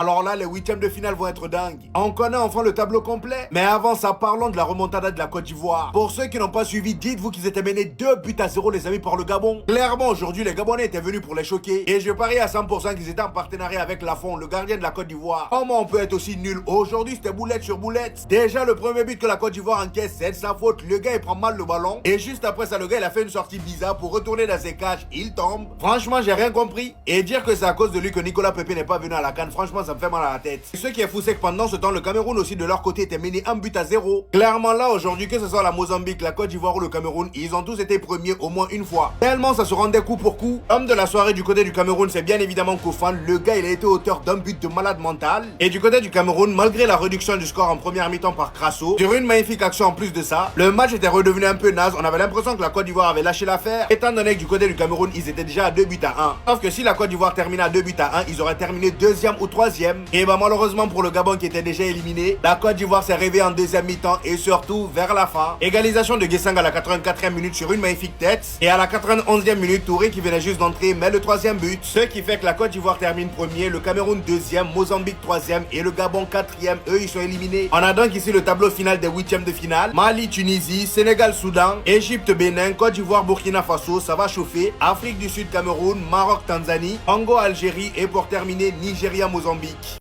Alors là, les huitièmes de finale vont être dingues. On connaît enfin le tableau complet. Mais avant ça, parlons de la remontada de la Côte d'Ivoire. Pour ceux qui n'ont pas suivi, dites-vous qu'ils étaient menés 2-0 les amis par le Gabon. Clairement, aujourd'hui, les Gabonais étaient venus pour les choquer. Et je parie à 100% qu'ils étaient en partenariat avec Lafont, le gardien de la Côte d'Ivoire. Comment on peut être aussi nul? Aujourd'hui, c'était boulette sur boulette. Déjà, le premier but que la Côte d'Ivoire encaisse, c'est de sa faute. Le gars, il prend mal le ballon. Et juste après ça, le gars, il a fait une sortie bizarre pour retourner dans ses cages. Il tombe. Franchement, j'ai rien compris. Et dire que c'est à cause de lui que Nicolas Pepe n'est pas venu à la CAN, franchement, ça me fait mal à la tête. Ce qui est fou, c'est que pendant ce temps, le Cameroun aussi de leur côté était mené 1-0. Clairement là, aujourd'hui, que ce soit la Mozambique, la Côte d'Ivoire ou le Cameroun, ils ont tous été premiers au moins une fois. Tellement ça se rendait coup pour coup. Homme de la soirée du côté du Cameroun, c'est bien évidemment Koufan. Le gars, il a été auteur d'un but de malade mental. Et du côté du Cameroun, malgré la réduction du score en première mi-temps par Crasso, sur une magnifique action en plus de ça, le match était redevenu un peu naze. On avait l'impression que la Côte d'Ivoire avait lâché l'affaire, étant donné que du côté du Cameroun, ils étaient déjà à 2-1. Sauf que si la Côte d'Ivoire terminait à 2-1, ils auraient terminé deuxième ou troisième. Et bah malheureusement pour le Gabon qui était déjà éliminé, la Côte d'Ivoire s'est réveillée en deuxième mi-temps et surtout vers la fin. Égalisation de Guessang à la 84e minute sur une magnifique tête. Et à la 91e minute, Touré qui venait juste d'entrer met le troisième but. Ce qui fait que la Côte d'Ivoire termine premier, le Cameroun deuxième, Mozambique troisième et le Gabon quatrième. Eux ils sont éliminés. On a donc ici le tableau final des huitièmes de finale. Mali, Tunisie, Sénégal, Soudan, Égypte, Bénin, Côte d'Ivoire, Burkina Faso, ça va chauffer. Afrique du Sud, Cameroun, Maroc, Tanzanie, Congo, Algérie et pour terminer Nigeria, Mozambique.